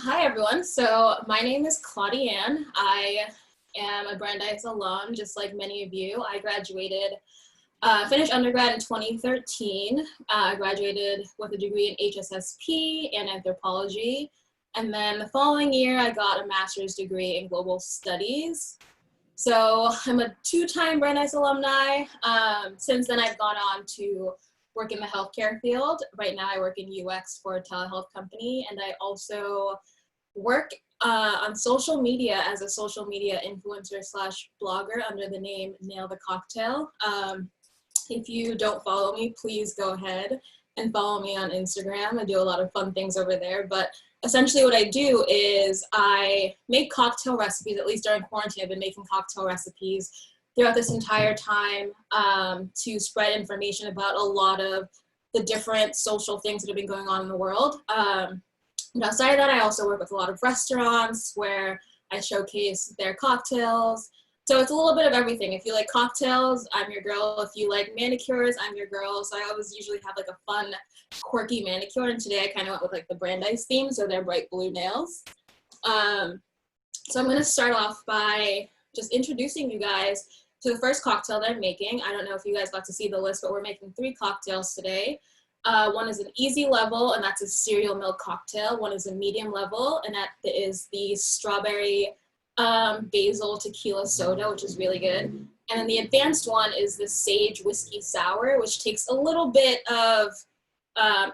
Hi everyone, so my name is Claudiane. I am a Brandeis alum, just like many of you. I finished undergrad in 2013. I graduated with a degree in HSSP and anthropology. And then the following year, I got a master's degree in global studies. So I'm a two-time Brandeis alumni. Since then, I've gone on to work in the healthcare field. Right now, I work in UX for a telehealth company, and I also work on social media as a social media influencer slash blogger under the name Nail the Cocktail. If you don't follow me, please go ahead and follow me on Instagram. I do a lot of fun things over there, but essentially what I do is I make cocktail recipes. At least during quarantine, I've been making cocktail recipes throughout this entire time to spread information about a lot of the different social things that have been going on in the world. And outside of that, I also work with a lot of restaurants where I showcase their cocktails. So it's a little bit of everything. If you like cocktails, I'm your girl. If you like manicures, I'm your girl. So I always usually have like a fun, quirky manicure. And today I kind of went with like the Brandeis theme, so they're bright blue nails. So I'm going to start off by just introducing you guys to the first cocktail that I'm making. I don't know if you guys got to see the list, but we're making 3 cocktails today. One is an easy level, and that's a cereal milk cocktail. One is a medium level, and that is the strawberry basil tequila soda, which is really good. And then the advanced one is the sage whiskey sour, which takes a little bit of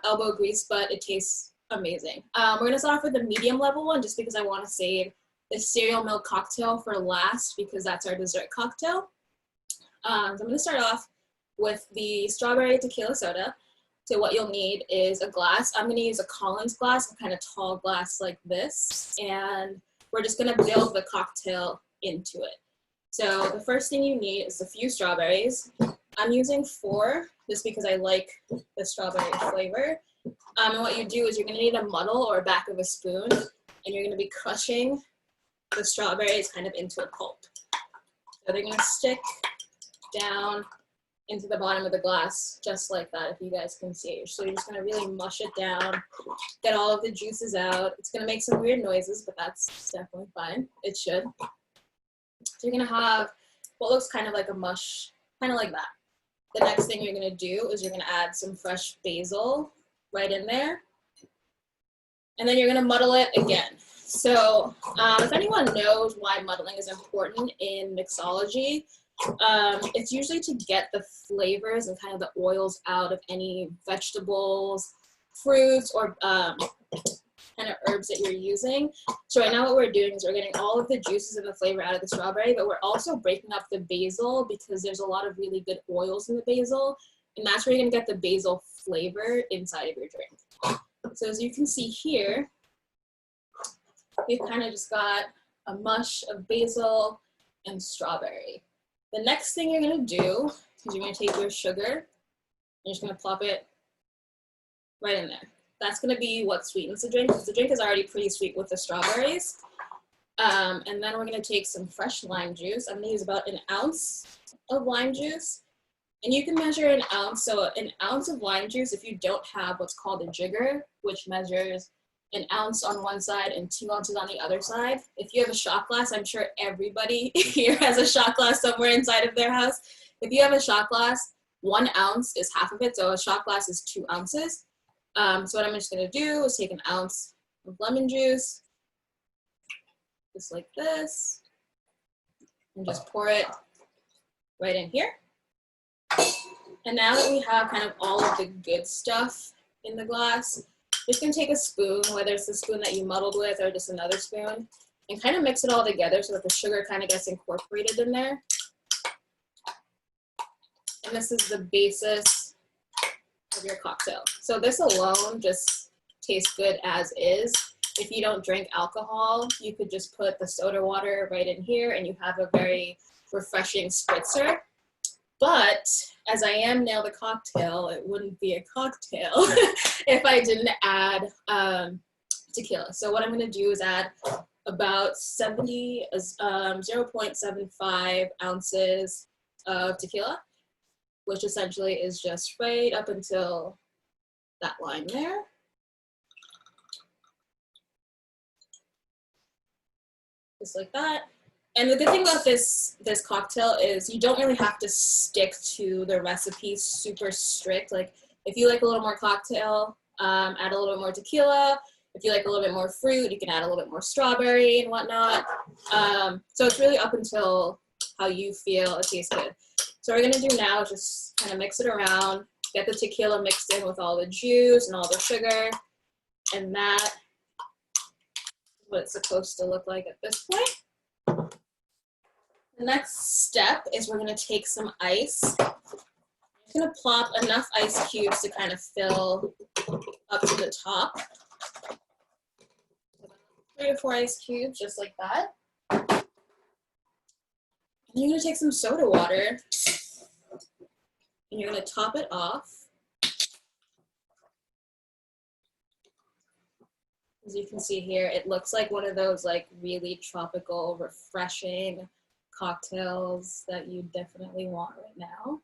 elbow grease, but it tastes amazing. We're going to start off with the medium level one just because I want to save the cereal milk cocktail for last because that's our dessert cocktail. So I'm going to start off with the strawberry tequila soda. So what you'll need is a glass. I'm going to use a Collins glass, a kind of tall glass like this, and we're just going to build the cocktail into it. So the first thing you need is a few strawberries. I'm using 4 just because I like the strawberry flavor. And what you do is you're going to need a muddle or a back of a spoon, and you're going to be crushing the strawberries kind of into a pulp. So they're going to stick down into the bottom of the glass, just like that, if you guys can see. So you're just gonna really mush it down, get all of the juices out. It's gonna make some weird noises, but that's definitely fine. It should. So you're gonna have what looks kind of like a mush, kind of like that. The next thing you're gonna do is you're gonna add some fresh basil right in there. And then you're gonna muddle it again. So if anyone knows why muddling is important in mixology, it's usually to get the flavors and kind of the oils out of any vegetables, fruits, or kind of herbs that you're using. So right now what we're doing is we're getting all of the juices and the flavor out of the strawberry, but we're also breaking up the basil because there's a lot of really good oils in the basil, and that's where you're gonna get the basil flavor inside of your drink. So as you can see here, we've kind of just got a mush of basil and strawberry. The next thing you're going to do is you're going to take your sugar and you're just going to plop it right in there. That's going to be what sweetens the drink because the drink is already pretty sweet with the strawberries. And then we're going to take some fresh lime juice. I'm going to use about 1 ounce of lime juice. And you can measure 1 ounce. So 1 ounce of lime juice, if you don't have what's called a jigger, which measures 1 ounce on one side and 2 ounces on the other side. If you have a shot glass, I'm sure everybody here has a shot glass somewhere inside of their house. If you have a shot glass, 1 ounce is half of it, so a shot glass is 2 ounces. So what I'm just gonna do is take 1 ounce of lemon juice, just like this, and just pour it right in here. And now that we have kind of all of the good stuff in the glass, just gonna take a spoon, whether it's the spoon that you muddled with or just another spoon, and kind of mix it all together so that the sugar kind of gets incorporated in there. And this is the basis of your cocktail. So this alone just tastes good as is. If you don't drink alcohol, you could just put the soda water right in here and you have a very refreshing spritzer. But as I am Nail the Cocktail, it wouldn't be a cocktail if I didn't add tequila. So what I'm going to do is add about 0.75 ounces of tequila, which essentially is just right up until that line there. just like that. And the good thing about this cocktail is you don't really have to stick to the recipe super strict. Like if you like a little more cocktail, add a little bit more tequila. If you like a little bit more fruit, you can add a little bit more strawberry and whatnot. So it's really up until how you feel it tastes good. So what we're gonna do now is just kind of mix it around, get the tequila mixed in with all the juice and all the sugar, and that is what it's supposed to look like at this point. The next step is we're gonna take some ice. I'm just gonna plop enough ice cubes to kind of fill up to the top. 3 or 4 ice cubes, just like that. And you're gonna take some soda water and you're gonna top it off. As you can see here, it looks like one of those like really tropical, refreshing cocktails that you definitely want right now.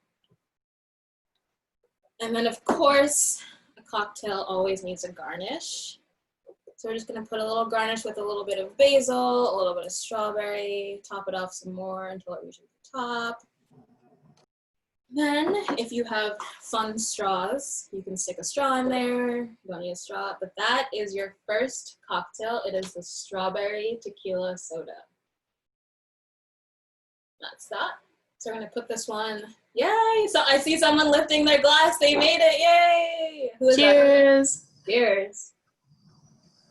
And then of course, a cocktail always needs a garnish. So we're just gonna put a little garnish with a little bit of basil, a little bit of strawberry, top it off some more until it reaches the top. Then if you have fun straws, you can stick a straw in there. You don't need a straw, but that is your first cocktail. It is the strawberry tequila soda. That's that. So we're gonna put this one, yay! So I see someone lifting their glass, they made it, yay! Who is Cheers! That? Cheers.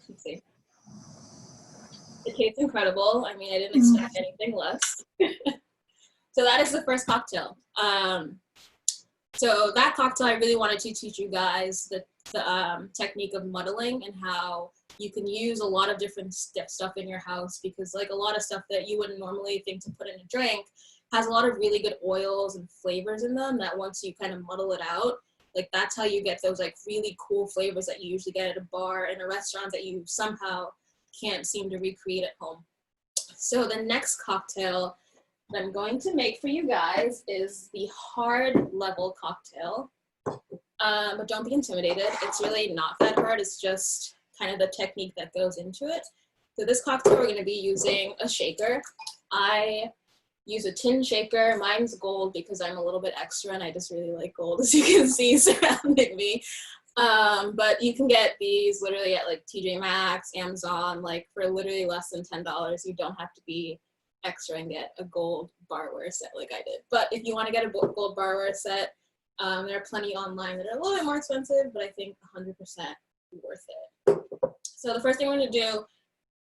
Let's see. It tastes incredible. I mean, I didn't expect anything less. So that is the first cocktail. So that cocktail, I really wanted to teach you guys the technique of muddling and how you can use a lot of different stuff in your house, because like a lot of stuff that you wouldn't normally think to put in a drink has a lot of really good oils and flavors in them that once you kind of muddle it out, like that's how you get those like really cool flavors that you usually get at a bar and a restaurant that you somehow can't seem to recreate at home. So the next cocktail that I'm going to make for you guys is the hard level cocktail. But don't be intimidated. It's really not that hard. It's just kind of the technique that goes into it. So this cocktail, we're going to be using a shaker. I use a tin shaker. Mine's gold because I'm a little bit extra and I just really like gold, as you can see surrounding me. But you can get these literally at like TJ Maxx, Amazon, like for literally less than $10. You don't have to be extra and get a gold barware set like I did. But if you want to get a gold barware set, there are plenty online that are a little bit more expensive, but I think 100% worth it. So the first thing we're going to do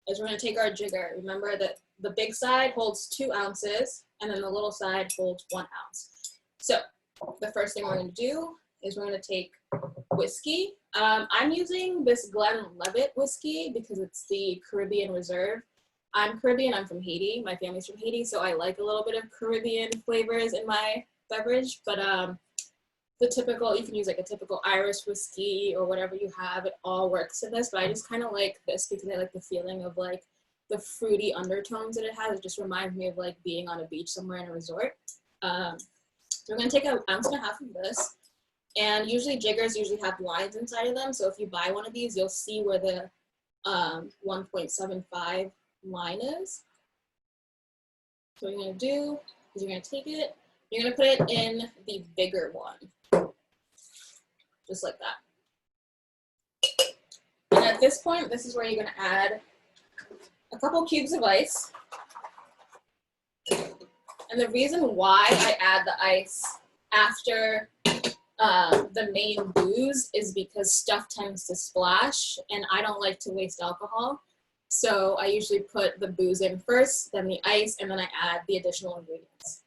is we're going to take our jigger. Remember that the big side holds 2 ounces and then the little side holds 1 ounce. So the first thing we're going to do is we're going to take whiskey. I'm using this Glenlivet whiskey because it's the Caribbean Reserve. I'm Caribbean, I'm from Haiti. My family's from Haiti, so I like a little bit of Caribbean flavors in my beverage, but the typical, you can use like a typical Irish whiskey or whatever you have, it all works in this, but I just kind of like this because I like the feeling of like the fruity undertones that it has. It just reminds me of like being on a beach somewhere in a resort. So we're gonna take 1.5 ounces of this, and usually jiggers usually have lines inside of them, so if you buy one of these, you'll see where the 1.75 line is. So what you're going to do is you're going to take it, you're going to put it in the bigger one, just like that. And at this point, this is where you're going to add a couple cubes of ice. And the reason why I add the ice after the main booze is because stuff tends to splash, and I don't like to waste alcohol. So I usually put the booze in first, then the ice, and then I add the additional ingredients.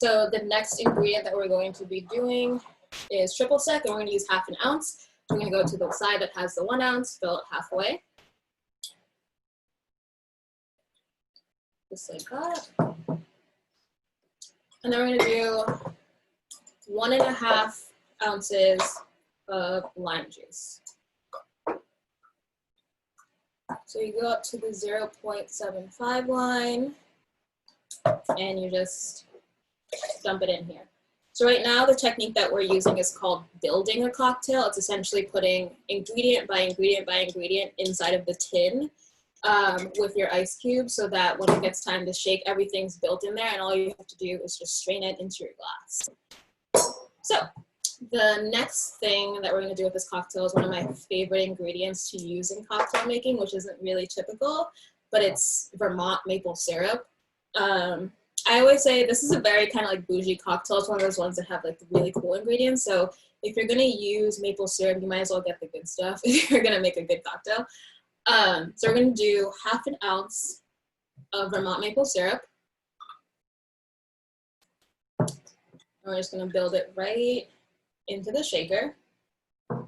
So the next ingredient that we're going to be doing is triple sec, and we're going to use 1/2 ounce. We're going to go to the side that has the 1 ounce, fill it halfway. Just like that. And then we're going to do 1.5 ounces of lime juice. So you go up to the 0.75 line and you just dump it in here. So right now the technique that we're using is called building a cocktail. It's essentially putting ingredient by ingredient by ingredient inside of the tin. with your ice cube so that when it gets time to shake, everything's built in there and all you have to do is just strain it into your glass. So the next thing that we're going to do with this cocktail is one of my favorite ingredients to use in cocktail making, which isn't really typical, but it's Vermont maple syrup. I always say this is a very kind of like bougie cocktail. It's one of those ones that have like really cool ingredients. So if you're going to use maple syrup, you might as well get the good stuff if you're going to make a good cocktail. So we're going to do 1/2 ounce of Vermont maple syrup. And we're just going to build it right into the shaker.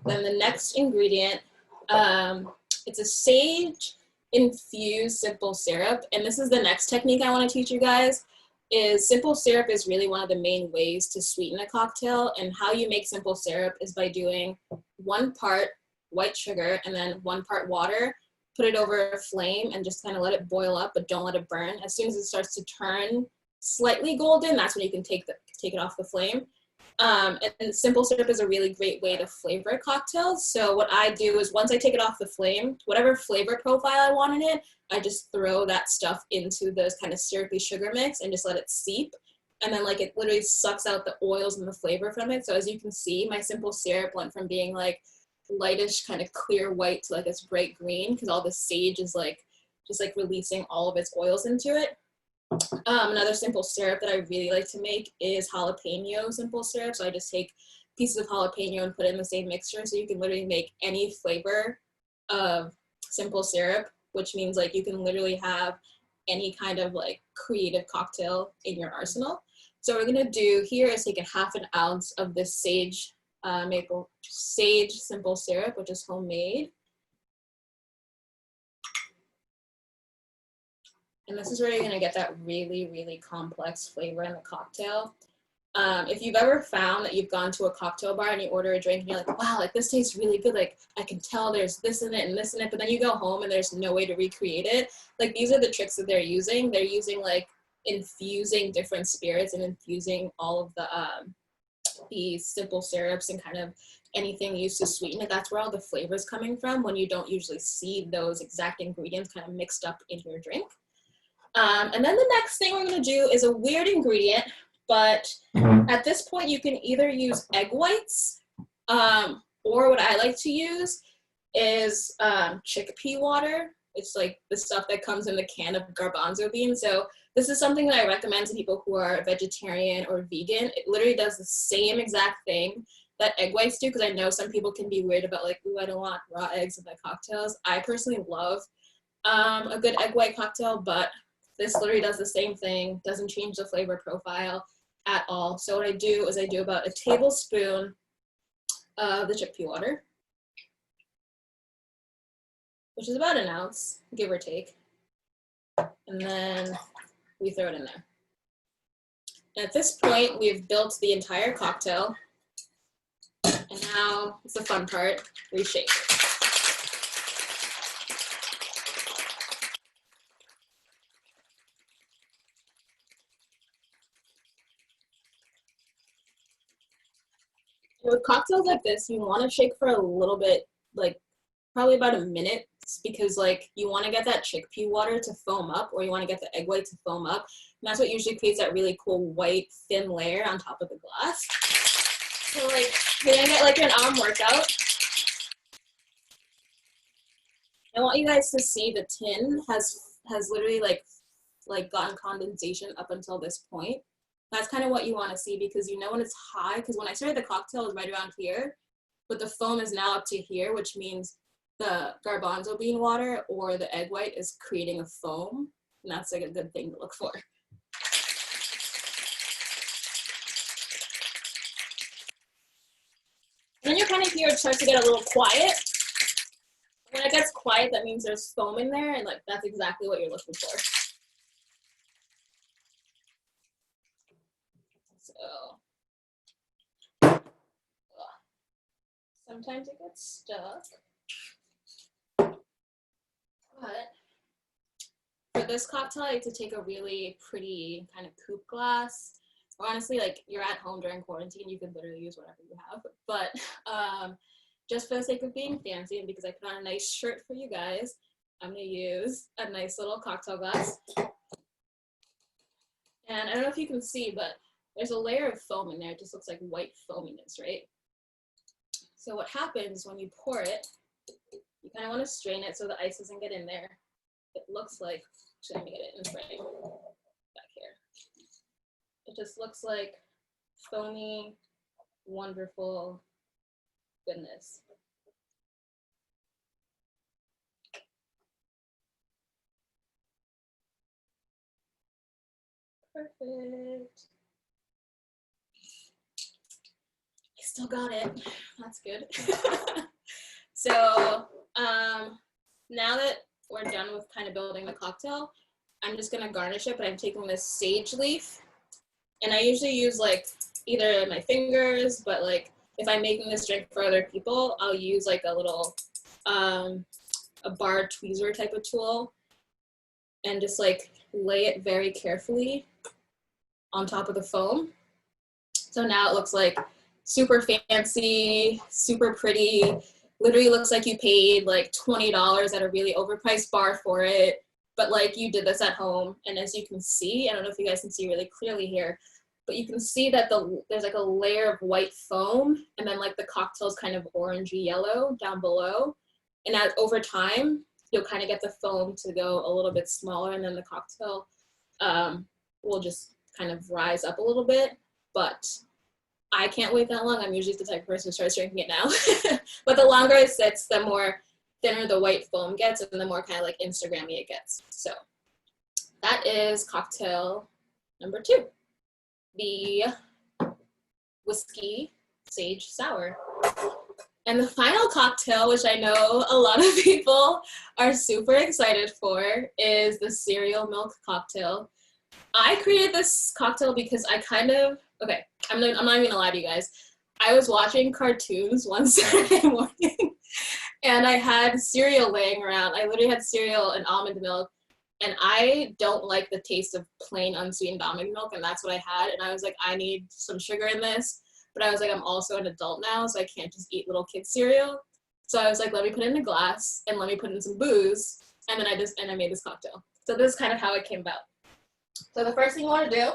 Then the next ingredient, it's a sage infused simple syrup. And this is the next technique I want to teach you guys. Is simple syrup is really one of the main ways to sweeten a cocktail. And how you make simple syrup is by doing 1 part white sugar and then 1 part water. Put it over a flame and just kind of let it boil up, but don't let it burn. As soon as it starts to turn slightly golden, that's when you can take it off the flame. And simple syrup is a really great way to flavor cocktails. So what I do is once I take it off the flame, whatever flavor profile I want in it, I just throw that stuff into this kind of syrupy sugar mix and just let it seep. And then like it literally sucks out the oils and the flavor from it. So as you can see, my simple syrup went from being like lightish kind of clear white to like this bright green because all the sage is like just like releasing all of its oils into it. Another simple syrup that I really like to make is jalapeno simple syrup. So I just take pieces of jalapeno and put it in the same mixture. So you can literally make any flavor of simple syrup, which means like you can literally have any kind of like creative cocktail in your arsenal. So what we're gonna do here is take 1/2 ounce of this sage maple sage simple syrup, which is homemade. And this is where you're gonna get that really, really complex flavor in the cocktail. If you've ever found that you've gone to a cocktail bar and you order a drink and you're like, wow, like this tastes really good. Like I can tell there's this in it and this in it, but then you go home and there's no way to recreate it. Like these are the tricks that they're using. They're using like infusing different spirits and infusing all of the simple syrups and kind of anything used to sweeten it. That's where all the flavor is coming from when you don't usually see those exact ingredients kind of mixed up in your drink. And then the next thing we're going to do is a weird ingredient, but at this point you can either use egg whites or what I like to use is chickpea water. It's like the stuff that comes in the can of garbanzo beans. So this is something that I recommend to people who are vegetarian or vegan. It literally does the same exact thing that egg whites do, because I know some people can be weird about like, ooh, I don't want raw eggs in my cocktails. I personally love a good egg white cocktail, but this literally does the same thing, doesn't change the flavor profile at all. So what I do is I do about a tablespoon of the chickpea water, which is about 1 ounce, give or take. And then we throw it in there. And at this point, we've built the entire cocktail. And now it's the fun part, we shake. With cocktails like this, you want to shake for a little bit, like probably about a minute, because like you want to get that chickpea water to foam up, or you want to get the egg white to foam up. And that's what usually creates that really cool white thin layer on top of the glass. So like you're gonna get like an arm workout. I want you guys to see the tin has literally like gotten condensation up until this point. That's kind of what you want to see, because you know when it's high, because when I started the cocktail it was right around here, but the foam is now up to here, which means the garbanzo bean water or the egg white is creating a foam, and that's like a good thing to look for. And then you're kind of here, it starts to get a little quiet. When it gets quiet, that means there's foam in there, and like that's exactly what you're looking for. So sometimes it gets stuck, but for this cocktail, I like to take a really pretty kind of coupe glass. Or honestly, like you're at home during quarantine, you can literally use whatever you have. But just for the sake of being fancy and because I put on a nice shirt for you guys, I'm gonna use a nice little cocktail glass. And I don't know if you can see, but there's a layer of foam in there. It just looks like white foaminess, right? So what happens when you pour it, you kind of want to strain it so the ice doesn't get in there. It looks like, actually let me get it in frame back here. It just looks like foamy, wonderful goodness. Perfect. I still got it. That's good. So now that we're done with kind of building the cocktail, I'm just gonna garnish it, but I'm taking this sage leaf, and I usually use like either my fingers, but like if I'm making this drink for other people, I'll use like a little a bar tweezer type of tool and just like lay it very carefully on top of the foam. So now it looks like super fancy, super pretty. Literally looks like you paid like $20 at a really overpriced bar for it, but like you did this at home. And as you can see, I don't know if you guys can see really clearly here, but you can see that there's like a layer of white foam, and then like the cocktail's kind of orangey yellow down below. And as over time, you'll kind of get the foam to go a little bit smaller, and then the cocktail will just kind of rise up a little bit. But I can't wait that long. I'm usually the type of person who starts drinking it now. But the longer it sits, the more thinner the white foam gets, and the more kind of like Instagrammy it gets. So that is cocktail number 2, the whiskey sage sour. And the final cocktail, which I know a lot of people are super excited for, is the cereal milk cocktail. I created this cocktail because I kind of, okay, I'm not even gonna lie to you guys. I was watching cartoons one Saturday morning, and I had cereal laying around. I literally had cereal and almond milk, and I don't like the taste of plain unsweetened almond milk, and that's what I had. And I was like, I need some sugar in this, but I was like, I'm also an adult now, so I can't just eat little kid cereal. So I was like, let me put it in a glass, and let me put in some booze, and then I made this cocktail. So this is kind of how it came about. So the first thing you want to do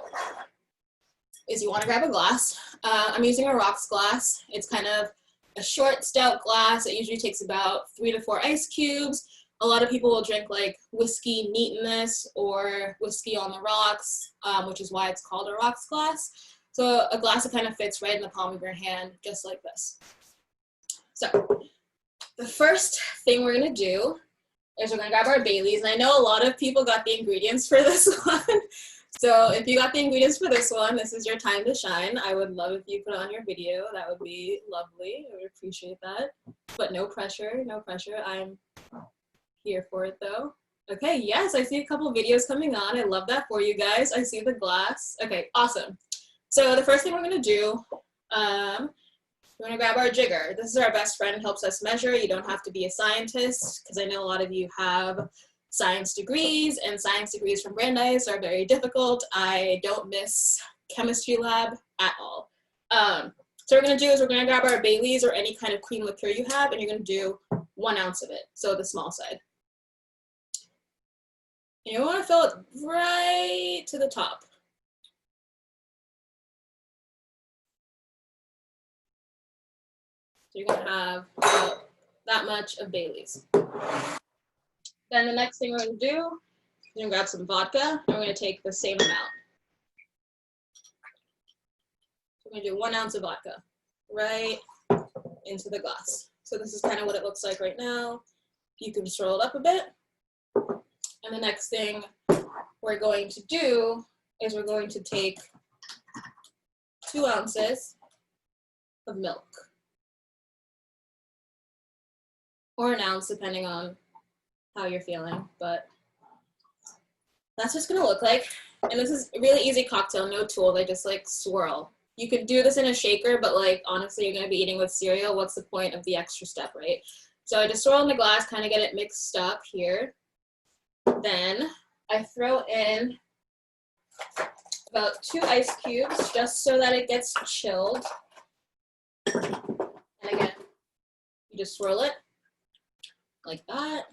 is you want to grab a glass. I'm using a rocks glass. It's kind of a short, stout glass. It usually takes about 3 to 4 ice cubes. A lot of people will drink like whiskey neat in this, or whiskey on the rocks, which is why it's called a rocks glass. So a glass that kind of fits right in the palm of your hand, just like this. So the first thing we're going to do is we're going to grab our Baileys. And I know a lot of people got the ingredients for this one. So if you got the ingredients for this one, this is your time to shine. I would love if you put on your video. That would be lovely. I would appreciate that. But no pressure, no pressure. I'm here for it though. Okay, yes, I see a couple of videos coming on. I love that for you guys. I see the glass. Okay, awesome. So the first thing we're going to do, we're going to grab our jigger. This is our best friend, helps us measure. You don't have to be a scientist, because I know a lot of you have science degrees, and science degrees from Brandeis are very difficult. I don't miss chemistry lab at all. So what we're going to do is we're going to grab our Baileys or any kind of cream liqueur you have, and you're going to do 1 ounce of it, so the small side. And you want to fill it right to the top. So you're going to have about that much of Baileys. Then the next thing we're going to do is we're going to grab some vodka, and we're going to take the same amount. So we're going to do 1 ounce of vodka right into the glass. So this is kind of what it looks like right now. You can swirl it up a bit. And the next thing we're going to do is we're going to take 2 ounces of milk. Or 1 ounce, depending on how you're feeling, but that's what it's gonna look like. And this is a really easy cocktail, no tools. I just like swirl. You could do this in a shaker, but like honestly, you're gonna be eating with cereal. What's the point of the extra step, right? So I just swirl in the glass, kind of get it mixed up here. Then I throw in about 2 ice cubes, just so that it gets chilled. And again, you just swirl it like that.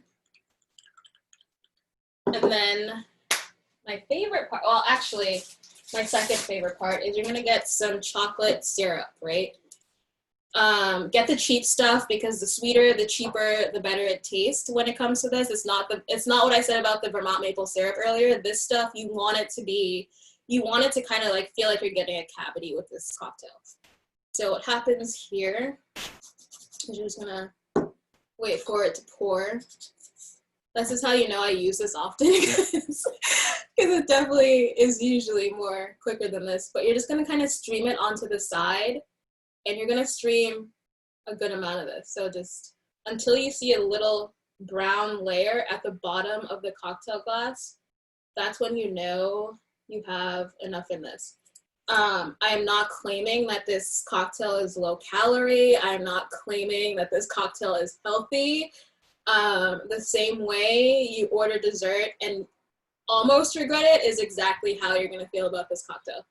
And then my favorite part, well, actually, my second favorite part is you're gonna get some chocolate syrup, right? Get the cheap stuff because the sweeter, the cheaper, the better it tastes when it comes to this. It's not what I said about the Vermont maple syrup earlier. This stuff, you want it to kind of like feel like you're getting a cavity with this cocktail. So what happens here is you're just gonna wait for it to pour. This is how you know I use this often because it definitely is usually more quicker than this, but you're just gonna kind of stream it onto the side and you're gonna stream a good amount of this. So just until you see a little brown layer at the bottom of the cocktail glass, that's when you know you have enough in this. I am not claiming that this cocktail is low calorie. I'm not claiming that this cocktail is healthy. The same way you order dessert and almost regret it is exactly how you're gonna feel about this cocktail.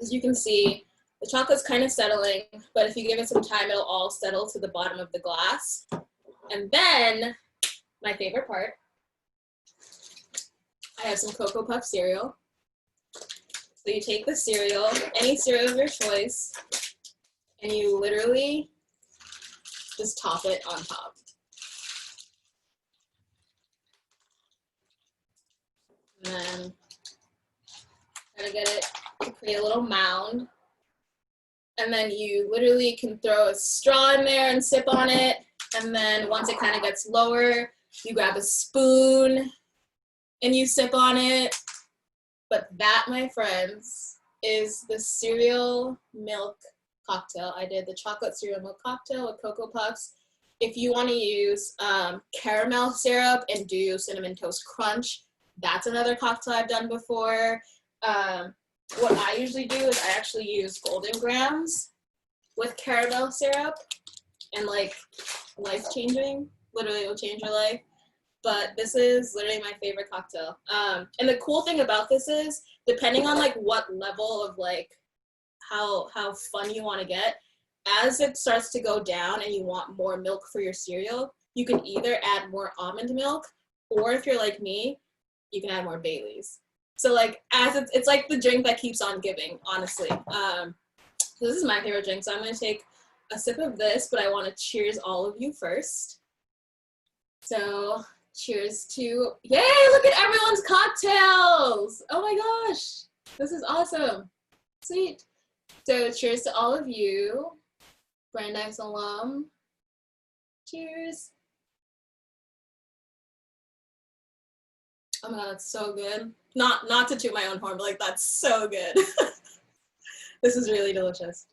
As you can see, the chocolate's kind of settling, but if you give it some time, it'll all settle to the bottom of the glass. And then, my favorite part, I have some Cocoa Puff cereal. So you take the cereal, any cereal of your choice, and you literally just top it on top. And then gotta get it to create a little mound. And then you literally can throw a straw in there and sip on it. And then once it kind of gets lower, you grab a spoon and you sip on it. But that, my friends, is the cereal milk cocktail. I did the chocolate cereal milk cocktail with Cocoa Puffs. If you want to use caramel syrup and do Cinnamon Toast Crunch, that's another cocktail I've done before. What I usually do is I actually use Golden Grams with caramel syrup, and like life-changing, literally it will change your life. But this is literally my favorite cocktail. And the cool thing about this is, depending on like what level of like how fun you want to get, as it starts to go down and you want more milk for your cereal, you can either add more almond milk, or if you're like me, you can add more Baileys. So like as it's like the drink that keeps on giving, honestly. So this is my favorite drink. So I'm gonna take a sip of this, but I want to cheers all of you first. So cheers to, yay, look at everyone's cocktails. Oh my gosh, this is awesome. Sweet. So cheers to all of you, Brandeis alum. Cheers. Oh my god, that's so good. Not to toot my own horn, but like that's so good. This is really delicious.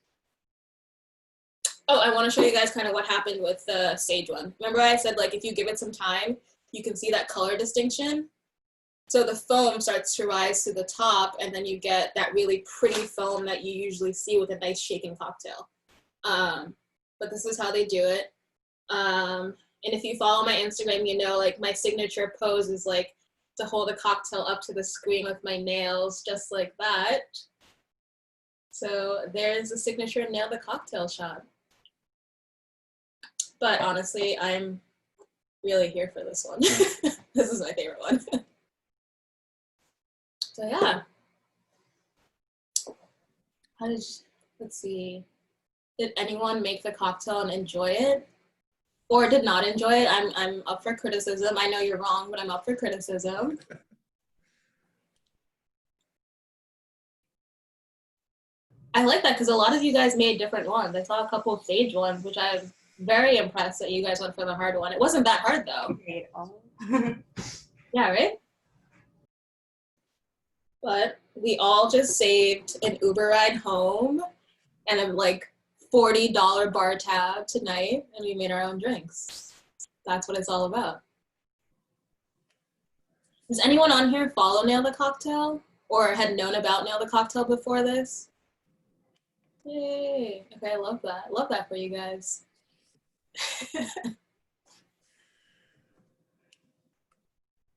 Oh, I want to show you guys kind of what happened with the sage one. Remember I said like if you give it some time, you can see that color distinction. So the foam starts to rise to the top, and then you get that really pretty foam that you usually see with a nice shaken cocktail. But this is how they do it. And if you follow my Instagram, you know like my signature pose is like to hold a cocktail up to the screen with my nails, just like that. So there's the signature nail the cocktail shot. But honestly, I'm really here for this one. This is my favorite one. So yeah. Let's see. Did anyone make the cocktail and enjoy it? Or did not enjoy it? I'm up for criticism. I know you're wrong, but I'm up for criticism. I like that because a lot of you guys made different ones. I saw a couple of sage ones, which I'm very impressed that you guys went for the hard one. It wasn't that hard though. Yeah, right? But we all just saved an Uber ride home and a like $40 bar tab tonight, and we made our own drinks. That's what it's all about. Does anyone on here follow Nail the Cocktail or had known about Nail the Cocktail before this? Yay. Okay, I love that. Love that for you guys.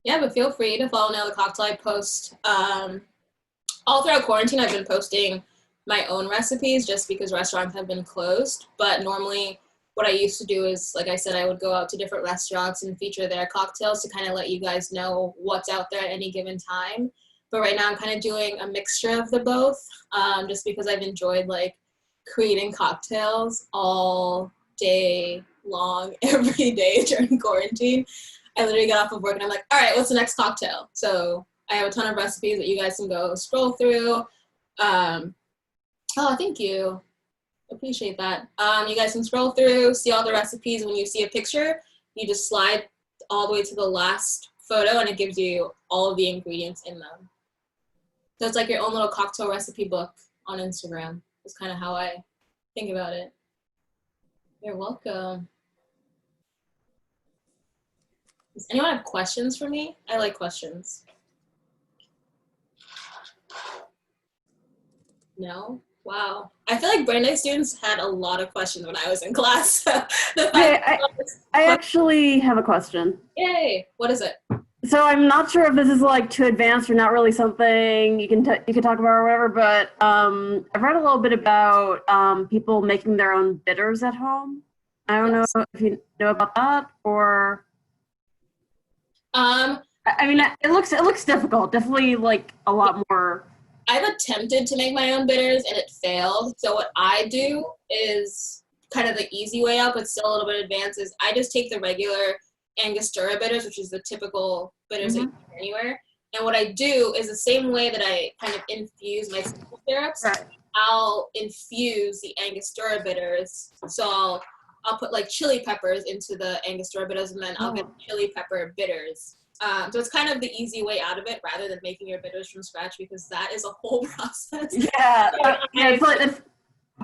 Yeah, but feel free to follow Nail the Cocktail. I post all throughout quarantine. I've been posting my own recipes just because restaurants have been closed. But normally what I used to do is, like I said, I would go out to different restaurants and feature their cocktails to kind of let you guys know what's out there at any given time. But right now I'm kind of doing a mixture of the both, just because I've enjoyed like creating cocktails all day long, every day during quarantine. I literally get off of work and I'm like, all right, what's the next cocktail? So I have a ton of recipes that you guys can go scroll through. Oh, thank you. Appreciate that. You guys can scroll through, see all the recipes. When you see a picture, you just slide all the way to the last photo and it gives you all of the ingredients in them. So it's like your own little cocktail recipe book on Instagram. That's kind of how I think about it. You're welcome. Does anyone have questions for me? I like questions. No? Wow. I feel like Brandeis students had a lot of questions when I was in class. I actually have a question. Yay. What is it? So I'm not sure if this is like too advanced or not really something you can talk about or whatever, but I've read a little bit about people making their own bitters at home. I don't know if you know about that or. I mean, it looks difficult. Definitely like a lot more. I've attempted to make my own bitters and it failed. So what I do is kind of the easy way out, but still a little bit advanced, is I just take the regular Angostura bitters, which is the typical bitters that you can get anywhere. And what I do is the same way that I kind of infuse my simple syrups, Right. I'll infuse the Angostura bitters. So I'll put like chili peppers into the Angostura bitters and then I'll get chili pepper bitters. So it's kind of the easy way out of it rather than making your bitters from scratch, because that is a whole process. Yeah, it's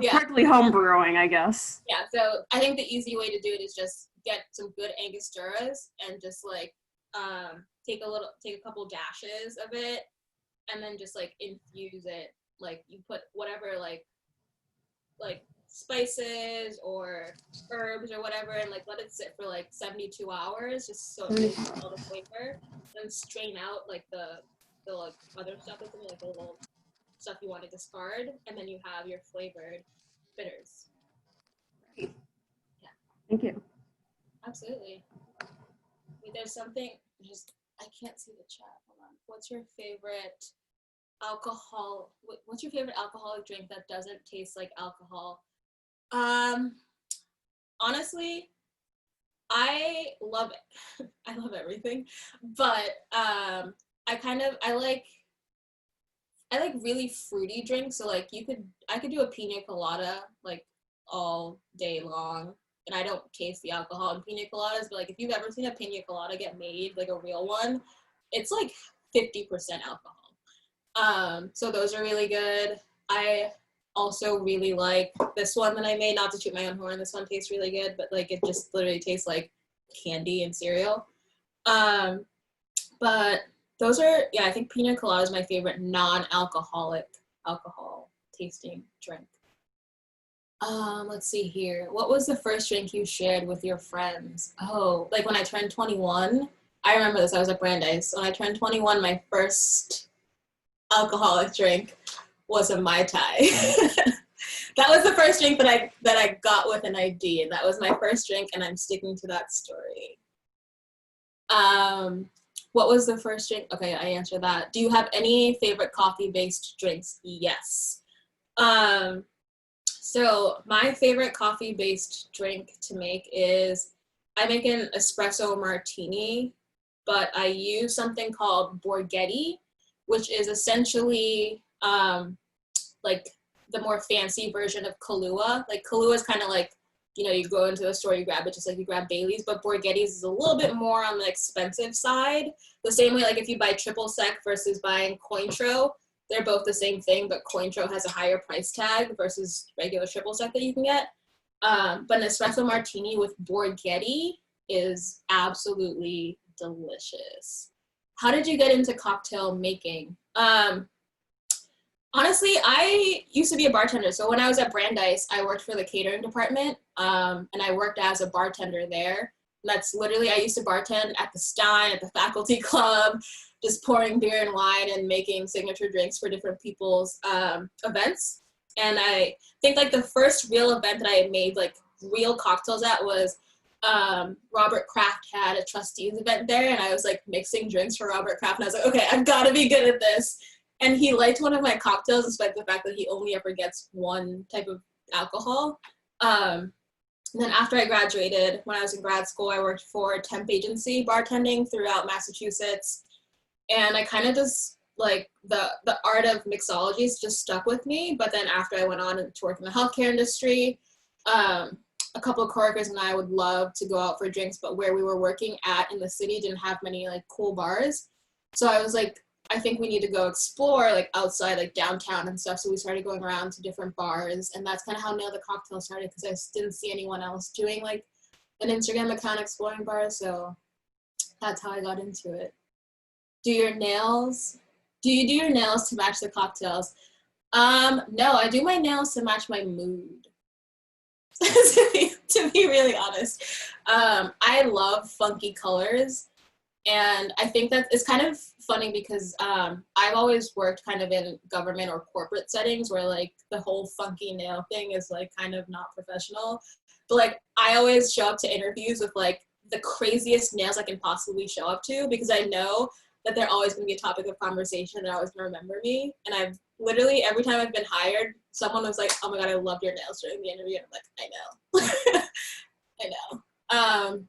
practically home brewing, I guess. Yeah, so I think the easy way to do it is just get some good Angosturas and just like take a couple dashes of it and then just like infuse it. Like you put whatever like spices or herbs or whatever and like let it sit for like 72 hours just so it gets all the flavor. Then strain out like the like other stuff that's in it, like the little stuff you want to discard, and then you have your flavored bitters. Great. Yeah. Thank you. Absolutely. Wait, there's something I can't see the chat. Hold on. What's your favorite alcoholic drink that doesn't taste like alcohol? Honestly, I love it. I love everything, but I like really fruity drinks. So like I could do a pina colada like all day long, and I don't taste the alcohol in pina coladas. But like if you've ever seen a pina colada get made, like a real one, it's like 50% alcohol. So those are really good. I also really like this one that I made, not to toot my own horn. This one tastes really good, but like it just literally tastes like candy and cereal. But those are, I think pina colada is my favorite non-alcoholic alcohol tasting drink. Let's see here. What was the first drink you shared with your friends? Oh, like when I turned 21. I remember this. I was at Brandeis. When I turned 21, my first alcoholic drink was a Mai Tai. That was the first drink that I got with an ID, and that was my first drink, and I'm sticking to that story. What was the first drink? Okay, I answered that. Do you have any favorite coffee-based drinks? Yes. So my favorite coffee-based drink to make is, I make an espresso martini, but I use something called Borghetti, which is essentially like the more fancy version of Kahlua. Like Kahlua is kind of like, you go into the store, you grab it just like you grab Bailey's, but Borghetti's is a little bit more on the expensive side. The same way, like if you buy triple sec versus buying Cointreau, they're both the same thing, but Cointreau has a higher price tag versus regular triple sec that you can get. But an espresso martini with Borghetti is absolutely delicious. How did you get into cocktail making? Honestly, I used to be a bartender. So when I was at Brandeis, I worked for the catering department, and I worked as a bartender there. And that's literally, I used to bartend at the Stein, at the faculty club, just pouring beer and wine and making signature drinks for different people's events. And I think like the first real event that I made like real cocktails at was Robert Kraft had a trustees event there, and I was like mixing drinks for Robert Kraft, and I was like, okay, I've got to be good at this. And he liked one of my cocktails despite the fact that he only ever gets one type of alcohol. And then after I graduated, when I was in grad school, I worked for a temp agency bartending throughout Massachusetts. And I kind of just, like, the art of mixology just stuck with me. But then after I went on to work in the healthcare industry, a couple of coworkers and I would love to go out for drinks, but where we were working at in the city didn't have many, like, cool bars. So I was like, I think we need to go explore, like, outside, like, downtown and stuff. So we started going around to different bars, and that's kind of how Nail the Cocktail started, because I just didn't see anyone else doing, like, an Instagram account exploring bars. So that's how I got into it. Do you do your nails to match the cocktails? No, I do my nails to match my mood. to be really honest. I love funky colors. And I think that it's kind of funny because I've always worked kind of in government or corporate settings where, like, the whole funky nail thing is, like, kind of not professional. But, like, I always show up to interviews with, like, the craziest nails I can possibly show up to, because I know that they're always going to be a topic of conversation. They're always going to remember me. And I've literally, every time I've been hired, someone was like, oh my God, I loved your nails during the interview. And I'm like, I know. I know.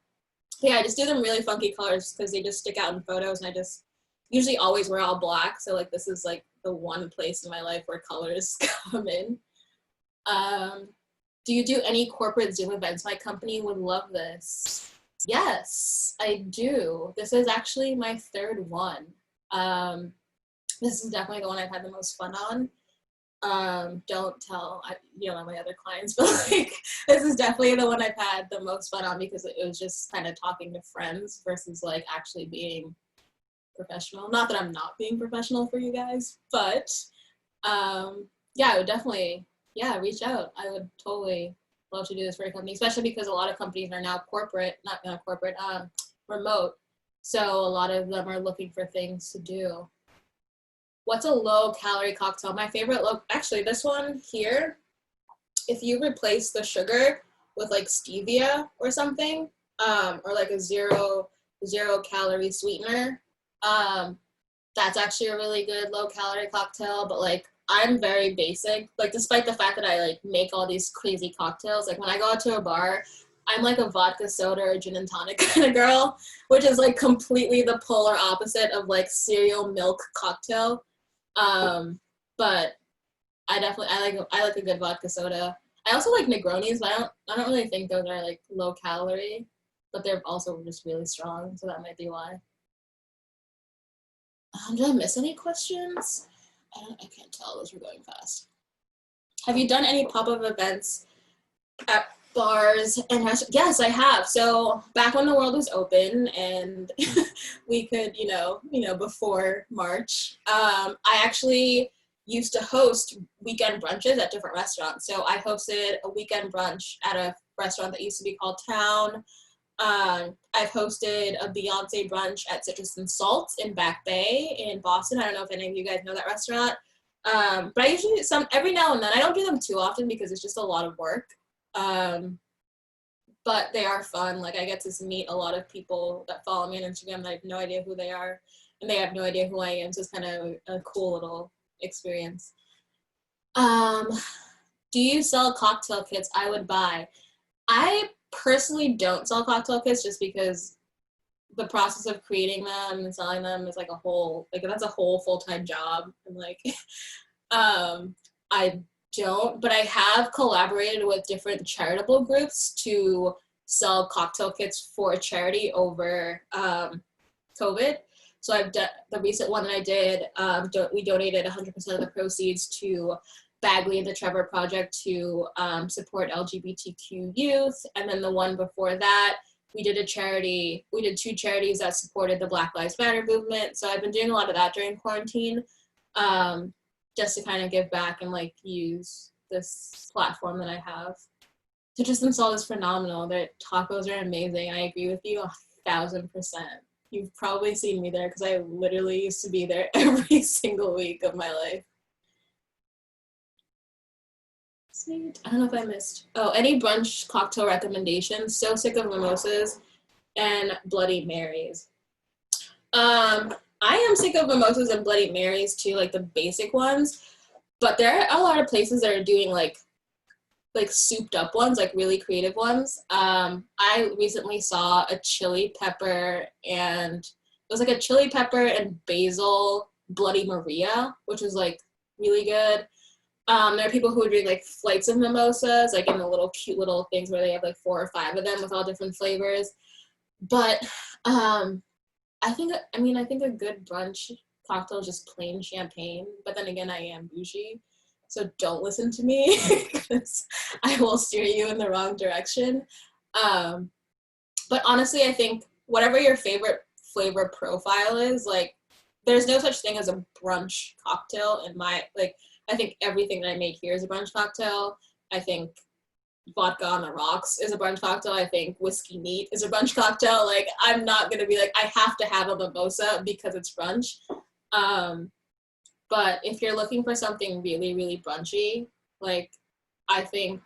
Yeah, I just do them really funky colors because they just stick out in photos, and I just usually always wear all black. So, like, this is, like, the one place in my life where colors come in. Do you do any corporate Zoom events? My company would love this. Yes, I do. This is actually my third one. This is definitely the one I've had the most fun on. Don't tell my other clients, but, like, this is definitely the one I've had the most fun on because it was just kind of talking to friends versus, like, actually being professional. Not that I'm not being professional for you guys, but yeah, I would definitely, reach out. I would totally love to do this for a company, especially because a lot of companies are now remote. So a lot of them are looking for things to do. What's a low-calorie cocktail? My favorite actually, this one here, if you replace the sugar with, like, stevia or something, or, like, a zero-calorie sweetener, that's actually a really good low-calorie cocktail. But, like, I'm very basic. Like, despite the fact that I, like, make all these crazy cocktails, like, when I go out to a bar, I'm, like, a vodka soda or gin and tonic kind of girl, which is, like, completely the polar opposite of, like, cereal milk cocktail. But I like a good vodka soda. I also like Negronis, but I don't really think those are, like, low calorie, but they're also just really strong, so that might be why. Did I miss any questions? I can't tell, those were going fast. Have you done any pop-up events at bars and restaurants? Yes, I have. So back when the world was open and we could, before March, I actually used to host weekend brunches at different restaurants. So I hosted a weekend brunch at a restaurant that used to be called Town. I've hosted a Beyonce brunch at Citrus and Salt in Back Bay in Boston. I don't know if any of you guys know that restaurant. But I usually do every now and then. I don't do them too often because it's just a lot of work. But they are fun. Like, I get to meet a lot of people that follow me on Instagram that I have no idea who they are, and they have no idea who I am. So it's kind of a cool little experience. Do you sell cocktail kits? I would buy. I personally don't sell cocktail kits just because the process of creating them and selling them is, like, that's a whole full-time job. And, like, I don't, but I have collaborated with different charitable groups to sell cocktail kits for a charity over COVID. So I've done the recent one that I did. We donated 100% of the proceeds to Bagley and the Trevor Project to support LGBTQ youth. And then the one before that, we did two charities that supported the Black Lives Matter movement. So I've been doing a lot of that during quarantine, just to kind of give back and, like, use this platform that I have. Citrus and Salt is phenomenal. Their tacos are amazing. I agree with you 1,000%. You've probably seen me there because I literally used to be there every single week of my life. Sweet. I don't know if I missed. Oh, any brunch cocktail recommendations? So sick of mimosas and Bloody Marys. I am sick of mimosas and Bloody Marys too, like the basic ones. But there are a lot of places that are doing like souped up ones, like really creative ones. I recently saw a chili pepper and it was like a chili pepper and basil Bloody Maria, which was like really good. There are people who are doing like flights of mimosas, like in the little cute little things where they have like 4 or 5 of them with all different flavors. But I think a good brunch cocktail is just plain champagne. But then again, I am bougie, so don't listen to me because I will steer you in the wrong direction. But honestly, I think whatever your favorite flavor profile is, like, there's no such thing as a brunch cocktail in my, like, I think everything that I make here is a brunch cocktail. I think vodka on the rocks is a brunch cocktail. I think whiskey neat is a brunch cocktail. Like, I'm not going to be like, I have to have a mimosa because it's brunch. But if you're looking for something really, really brunchy, like, I think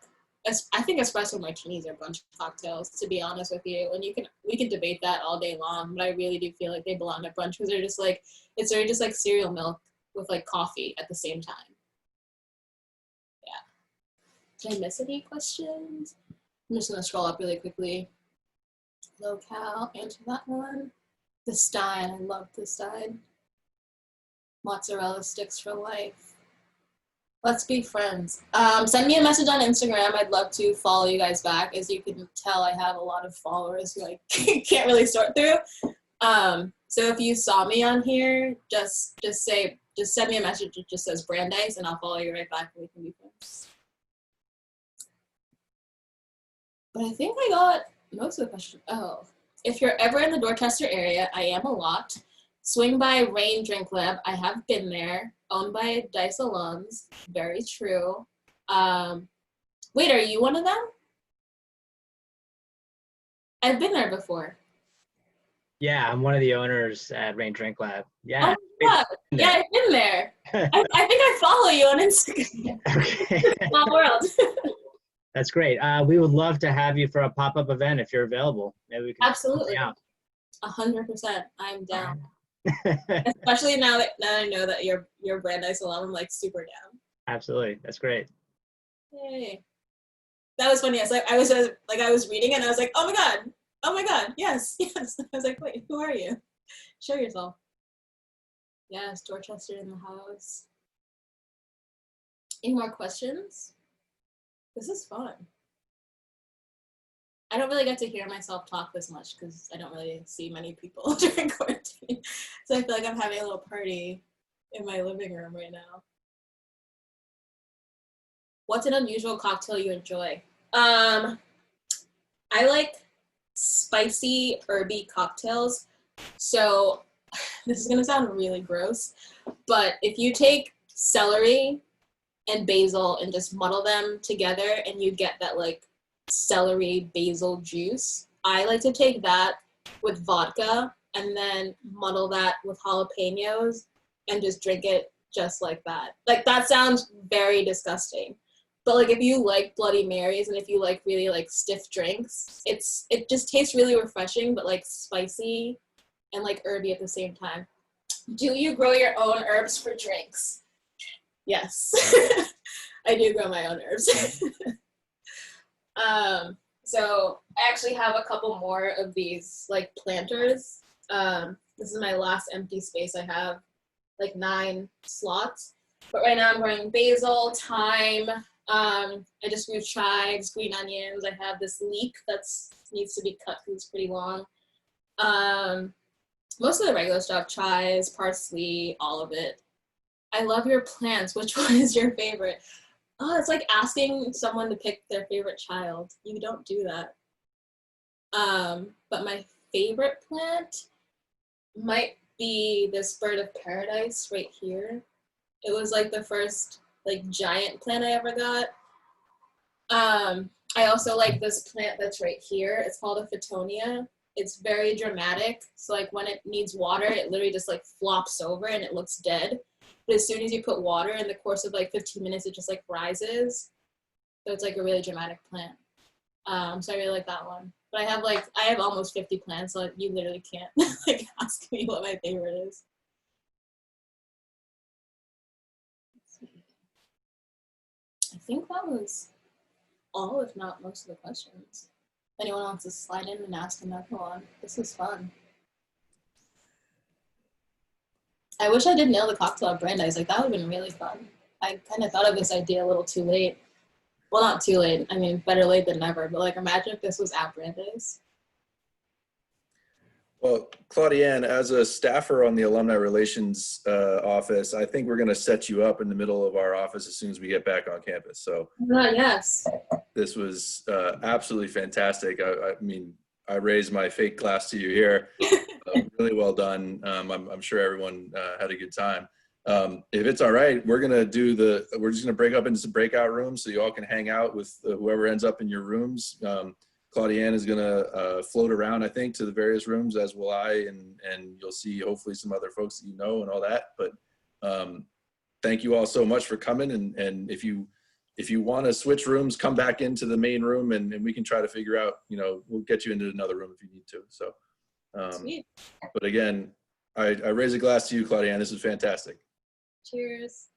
espresso martinis are brunch cocktails, to be honest with you. And we can debate that all day long, but I really do feel like they belong at brunch because they're just like, it's very just like cereal milk with like coffee at the same time. Did I miss any questions? I'm just gonna scroll up really quickly. Locale, answer that one. The Stein, I love the Stein. Mozzarella sticks for life. Let's be friends. Send me a message on Instagram. I'd love to follow you guys back. As you can tell, I have a lot of followers who I can't really sort through. So if you saw me on here, just send me a message that just says Brandeis, and I'll follow you right back and we can be friends. But I think I got most of the questions. Oh, if you're ever in the Dorchester area, I am a lot. Swing by Rain Drink Lab. I have been there. Owned by Dice alums. Very true. Wait, are you one of them? I've been there before. Yeah, I'm one of the owners at Rain Drink Lab. Yeah. Oh my God. Yeah, I've been there. I think I follow you on Instagram. Okay. Small world. That's great. We would love to have you for a pop-up event if you're available. Maybe we can Absolutely. 100%. I'm down. Especially now that I know that you're Brandeis alum, I'm like super down. Absolutely. That's great. Yay. That was funny. I was reading it and I was like, oh my God, yes. I was like, wait, who are you? Show yourself. Yes, Dorchester in the house. Any more questions? This is fun. I don't really get to hear myself talk this much because I don't really see many people during quarantine. So I feel like I'm having a little party in my living room right now. What's an unusual cocktail you enjoy? I like spicy, herby cocktails. So this is gonna sound really gross, but if you take celery and basil and just muddle them together and you get that like celery basil juice, I like to take that with vodka and then muddle that with jalapenos and just drink it just like that. Like, that sounds very disgusting, but like if you like Bloody Marys and if you like really like stiff drinks, it just tastes really refreshing but like spicy and like herby at the same time. Do you grow your own herbs for drinks? Yes. I do grow my own herbs. So I actually have a couple more of these like planters. This is my last empty space. I have like 9 slots, but right now I'm growing basil, thyme. I just grew chives, green onions. I have this leek that needs to be cut because it's pretty long. Most of the regular stuff, chives, parsley, all of it. I love your plants. Which one is your favorite? Oh, it's like asking someone to pick their favorite child. You don't do that. But my favorite plant might be this bird of paradise right here. It was like the first like giant plant I ever got. I also like this plant that's right here. It's called a Phytonia. It's very dramatic. So like when it needs water, it literally just like flops over and it looks dead. But as soon as you put water in the course of like 15 minutes, it just like rises. So it's like a really dramatic plant. So I really like that one. But I have almost 50 plants, so you literally can't like ask me what my favorite is. I think that was all, if not most of the questions. If anyone wants to slide in and ask another one, this was fun. I wish I did nail the cocktail at Brandeis. Like that would have been really fun. I kind of thought of this idea a little too late. Well, not too late. I mean, better late than never. But like, imagine if this was at Brandeis. Well, Claudiane, as a staffer on the Alumni Relations office, I think we're going to set you up in the middle of our office as soon as we get back on campus. So Yes. this was absolutely fantastic. I mean, I raised my fake glass to you here. Really well done. I'm sure everyone had a good time. If it's all right, we're just gonna break up into some breakout rooms so you all can hang out with whoever ends up in your rooms. Claudiane is gonna float around, I think, to the various rooms, as will I, and you'll see hopefully some other folks that you know and all that. But thank you all so much for coming. And if you want to switch rooms, come back into the main room, and we can try to figure out. We'll get you into another room if you need to. So, Sweet. but again, I raise a glass to you, Claudiane. This is fantastic. Cheers.